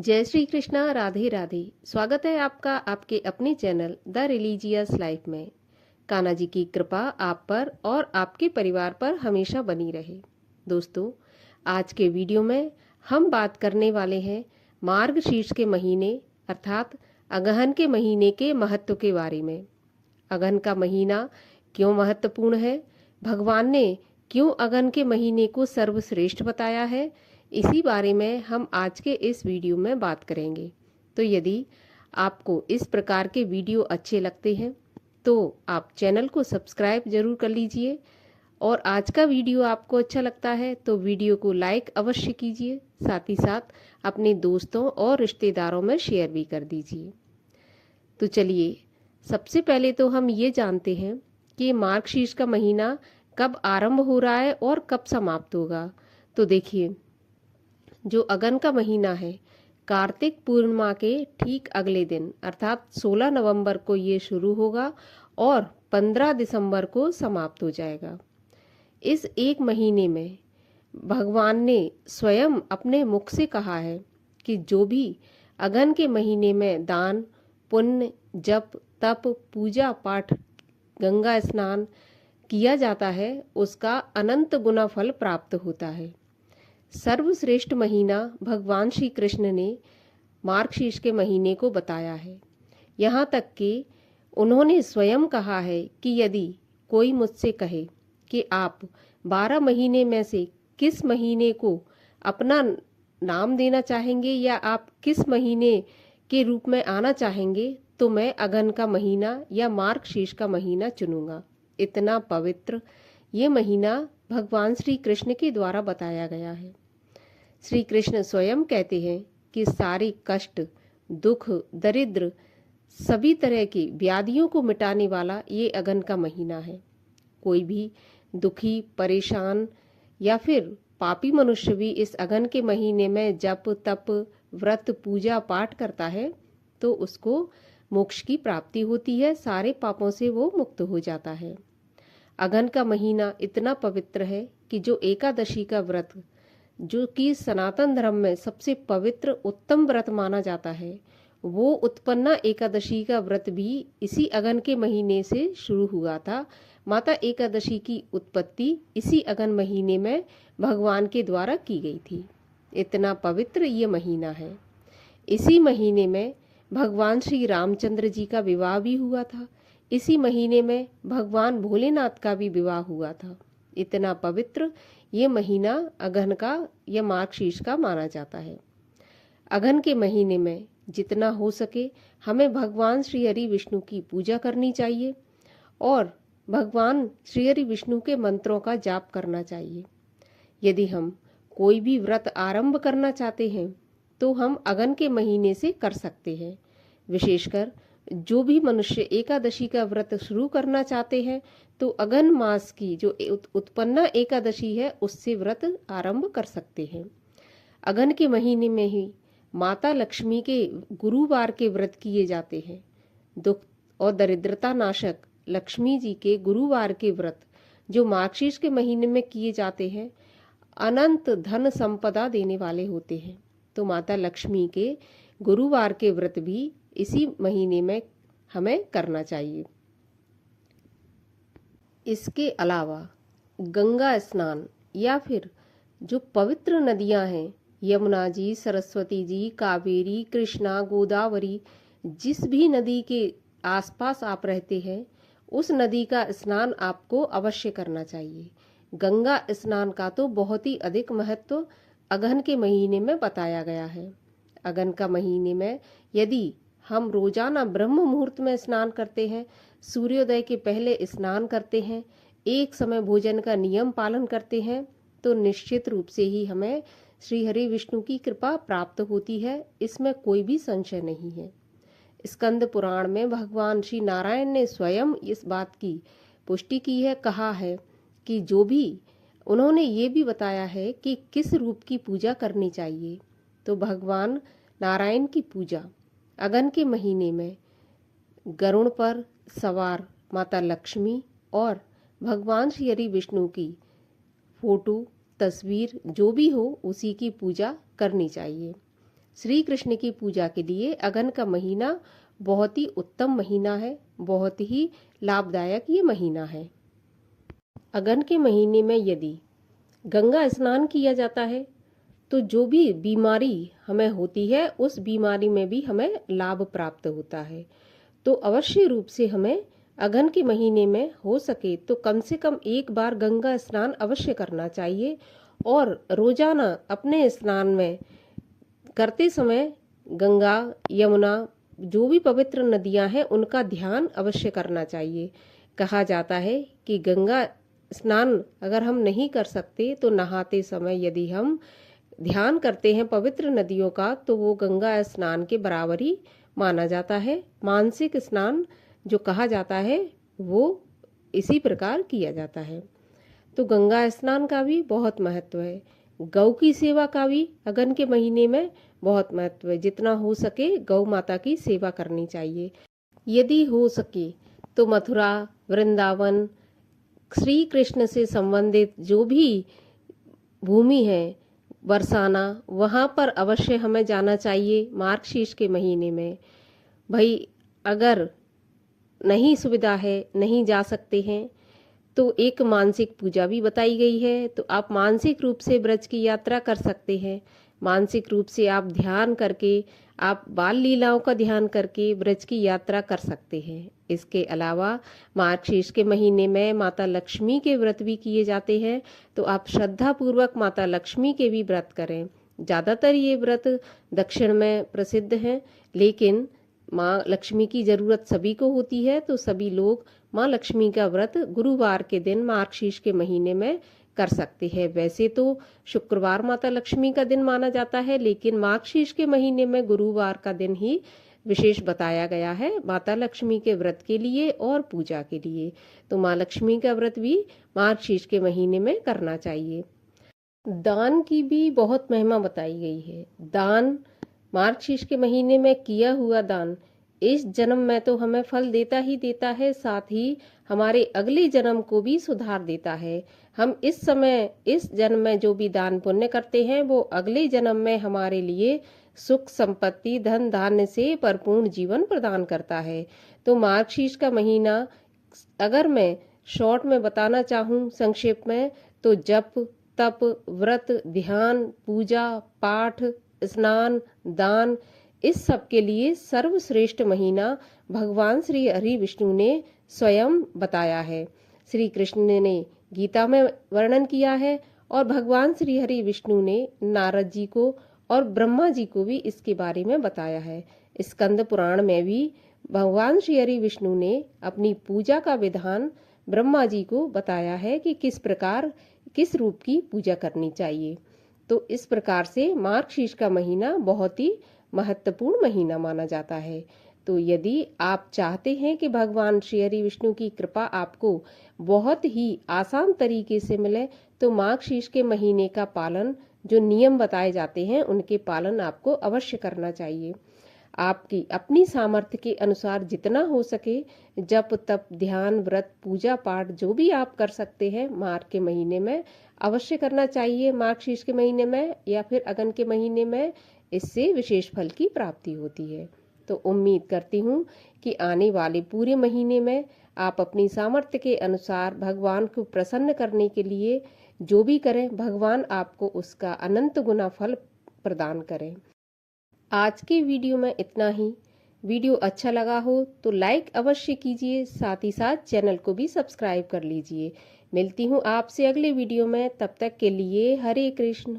जय श्री कृष्णा। राधे राधे। स्वागत है आपका आपके अपने चैनल द रिलीजियस लाइफ में। कान्हा जी की कृपा आप पर और आपके परिवार पर हमेशा बनी रहे। दोस्तों, आज के वीडियो में हम बात करने वाले हैं मार्गशीर्ष के महीने अर्थात अगहन के महीने के महत्व के बारे में। अगहन का महीना क्यों महत्वपूर्ण है, भगवान ने क्यों अगहन के महीने को सर्वश्रेष्ठ बताया है, इसी बारे में हम आज के इस वीडियो में बात करेंगे। तो यदि आपको इस प्रकार के वीडियो अच्छे लगते हैं तो आप चैनल को सब्सक्राइब जरूर कर लीजिए, और आज का वीडियो आपको अच्छा लगता है तो वीडियो को लाइक अवश्य कीजिए, साथ ही साथ अपने दोस्तों और रिश्तेदारों में शेयर भी कर दीजिए। तो चलिए, सबसे पहले तो हम ये जानते हैं कि मार्गशीर्ष का महीना कब आरंभ हो रहा है और कब समाप्त होगा। तो देखिए, जो अगन का महीना है, कार्तिक पूर्णिमा के ठीक अगले दिन अर्थात 16 नवंबर को ये शुरू होगा और 15 दिसंबर को समाप्त हो जाएगा। इस एक महीने में भगवान ने स्वयं अपने मुख से कहा है कि जो भी अगन के महीने में दान, पुण्य, जप, तप, पूजा पाठ, गंगा स्नान किया जाता है उसका अनंत गुना फल प्राप्त होता है। सर्वश्रेष्ठ महीना भगवान श्री कृष्ण ने मार्गशीर्ष के महीने को बताया है। यहाँ तक कि उन्होंने स्वयं कहा है कि यदि कोई मुझसे कहे कि आप 12 महीने में से किस महीने को अपना नाम देना चाहेंगे या आप किस महीने के रूप में आना चाहेंगे, तो मैं अगहन का महीना या मार्गशीर्ष का महीना चुनूंगा। इतना पवित्र ये महीना भगवान श्री कृष्ण के द्वारा बताया गया है। श्री कृष्ण स्वयं कहते हैं कि सारे कष्ट, दुख, दरिद्र, सभी तरह की व्याधियों को मिटाने वाला ये अगहन का महीना है। कोई भी दुखी, परेशान या फिर पापी मनुष्य भी इस अगहन के महीने में जप, तप, व्रत, पूजा पाठ करता है तो उसको मोक्ष की प्राप्ति होती है, सारे पापों से वो मुक्त हो जाता है। अगहन का महीना इतना पवित्र है कि जो एकादशी का व्रत, जो कि सनातन धर्म में सबसे पवित्र उत्तम व्रत माना जाता है, वो उत्पन्ना एकादशी का व्रत भी इसी अगहन के महीने से शुरू हुआ था। माता एकादशी की उत्पत्ति इसी अगहन महीने में भगवान के द्वारा की गई थी। इतना पवित्र ये महीना है। इसी महीने में भगवान श्री रामचंद्र जी का विवाह भी हुआ था। इसी महीने में भगवान भोलेनाथ का भी विवाह हुआ था। इतना पवित्र ये महीना अगहन का या मार्गशीर्ष का माना जाता है। अगहन के महीने में जितना हो सके हमें भगवान श्री हरि विष्णु की पूजा करनी चाहिए और भगवान श्री हरि विष्णु के मंत्रों का जाप करना चाहिए। यदि हम कोई भी व्रत आरंभ करना चाहते हैं तो हम अगहन के महीने से कर सकते हैं। विशेषकर जो भी मनुष्य एकादशी का व्रत शुरू करना चाहते हैं तो अगहन मास की जो उत्पन्ना एकादशी है उससे व्रत आरंभ कर सकते हैं। अगहन के महीने में ही माता लक्ष्मी के गुरुवार के व्रत किए जाते हैं। दुख और दरिद्रता नाशक लक्ष्मी जी के गुरुवार के व्रत जो मार्गशीर्ष के महीने में किए जाते हैं अनंत धन संपदा देने वाले होते हैं। तो माता लक्ष्मी के गुरुवार के व्रत भी इसी महीने में हमें करना चाहिए। इसके अलावा गंगा स्नान या फिर जो पवित्र नदियां हैं, यमुना जी, सरस्वती जी, कावेरी, कृष्णा, गोदावरी, जिस भी नदी के आसपास आप रहते हैं उस नदी का स्नान आपको अवश्य करना चाहिए। गंगा स्नान का तो बहुत ही अधिक महत्व अगहन के महीने में बताया गया है। अगहन का महीने में यदि हम रोजाना ब्रह्म मुहूर्त में स्नान करते हैं, सूर्योदय के पहले स्नान करते हैं, एक समय भोजन का नियम पालन करते हैं, तो निश्चित रूप से ही हमें श्री हरि विष्णु की कृपा प्राप्त होती है। इसमें कोई भी संशय नहीं है। स्कंद पुराण में भगवान श्री नारायण ने स्वयं इस बात की पुष्टि की है, कहा है कि जो भी उन्होंने ये भी बताया है कि किस रूप की पूजा करनी चाहिए। तो भगवान नारायण की पूजा अगहन के महीने में गरुड़ पर सवार माता लक्ष्मी और भगवान श्री हरि विष्णु की फोटो, तस्वीर जो भी हो उसी की पूजा करनी चाहिए। श्री कृष्ण की पूजा के लिए अगन का महीना बहुत ही उत्तम महीना है, बहुत ही लाभदायक ये महीना है। अगन के महीने में यदि गंगा स्नान किया जाता है तो जो भी बीमारी हमें होती है उस बीमारी में भी हमें लाभ प्राप्त होता है। तो अवश्य रूप से हमें अगन के महीने में हो सके तो कम से कम एक बार गंगा स्नान अवश्य करना चाहिए और रोजाना अपने स्नान में करते समय गंगा, यमुना, जो भी पवित्र नदियां हैं उनका ध्यान अवश्य करना चाहिए। कहा जाता है कि गंगा स्नान अगर हम नहीं कर सकते तो नहाते समय यदि हम ध्यान करते हैं पवित्र नदियों का तो वो गंगा स्नान के बराबर ही माना जाता है। मानसिक स्नान जो कहा जाता है वो इसी प्रकार किया जाता है। तो गंगा स्नान का भी बहुत महत्व है। गौ की सेवा का भी अगन के महीने में बहुत महत्व है। जितना हो सके गौ माता की सेवा करनी चाहिए। यदि हो सके तो मथुरा, वृंदावन, श्री कृष्ण से संबंधित जो भी भूमि है बरसाना, वहाँ पर अवश्य हमें जाना चाहिए मार्गशीर्ष के महीने में। भाई अगर नहीं सुविधा है, नहीं जा सकते हैं तो एक मानसिक पूजा भी बताई गई है। तो आप मानसिक रूप से ब्रज की यात्रा कर सकते हैं। मानसिक रूप से आप ध्यान करके, आप बाल लीलाओं का ध्यान करके ब्रज की यात्रा कर सकते हैं। इसके अलावा मार्गशीर्ष के महीने में माता लक्ष्मी के व्रत भी किए जाते हैं। तो आप श्रद्धा पूर्वक माता लक्ष्मी के भी व्रत करें। ज़्यादातर ये व्रत दक्षिण में प्रसिद्ध हैं, लेकिन माँ लक्ष्मी की जरूरत सभी को होती है तो सभी लोग माँ लक्ष्मी का व्रत गुरुवार के दिन मार्गशीर्ष के महीने में कर सकते हैं। वैसे तो शुक्रवार माता लक्ष्मी का दिन माना जाता है, लेकिन मार्गशीर्ष के महीने में गुरुवार का दिन ही विशेष बताया गया है माता लक्ष्मी के व्रत के लिए और पूजा के लिए। तो माँ लक्ष्मी का व्रत भी मार्गशीर्ष के महीने में करना चाहिए। दान की भी बहुत महिमा बताई गई है। दान मार्गशीर्ष के महीने में किया हुआ दान इस जन्म में तो हमें फल देता ही देता है, साथ ही हमारे अगले जन्म को भी सुधार देता है। हम इस समय इस जन्म में जो भी दान पुण्य करते हैं वो अगले जन्म में हमारे लिए सुख, संपत्ति, धन धान्य से भरपूर जीवन प्रदान करता है। तो मार्गशीर्ष का महीना अगर मैं शॉर्ट में बताना चाहूँ संक्षेप में, तो जप, तप, व्रत, ध्यान, पूजा, पाठ, स्नान, दान, इस सब के लिए सर्वश्रेष्ठ महीना भगवान श्री हरि विष्णु ने स्वयं बताया है। श्री कृष्ण ने गीता में वर्णन किया है और भगवान श्री हरि विष्णु ने नारद जी को और ब्रह्मा जी को भी इसके बारे में बताया है। स्कंद पुराण में भी भगवान श्री हरि विष्णु ने अपनी पूजा का विधान ब्रह्मा जी को बताया है कि किस प्रकार किस रूप की पूजा करनी चाहिए। तो इस प्रकार से मार्गशीर्ष का महीना बहुत ही महत्वपूर्ण महीना माना जाता है। तो यदि आप चाहते हैं कि भगवान श्री हरि विष्णु की कृपा आपको बहुत ही आसान तरीके से मिले तो मार्गशीर्ष के महीने का पालन, जो नियम बताए जाते हैं उनके पालन आपको अवश्य करना चाहिए। आपकी अपनी सामर्थ्य के अनुसार जितना हो सके जप, तप, ध्यान, व्रत, पूजा पाठ जो भी आप कर सकते हैं मार्ग के महीने में अवश्य करना चाहिए। मार्गशीर्ष के महीने में या फिर अगन के महीने में इससे विशेष फल की प्राप्ति होती है। तो उम्मीद करती हूँ कि आने वाले पूरे महीने में आप अपनी सामर्थ्य के अनुसार भगवान को प्रसन्न करने के लिए जो भी करें, भगवान आपको उसका अनंत गुना फल प्रदान करें। आज के वीडियो में इतना ही। वीडियो अच्छा लगा हो तो लाइक अवश्य कीजिए, साथ ही साथ चैनल को भी सब्सक्राइब कर लीजिए। मिलती हूँ आपसे अगले वीडियो में, तब तक के लिए हरे कृष्ण।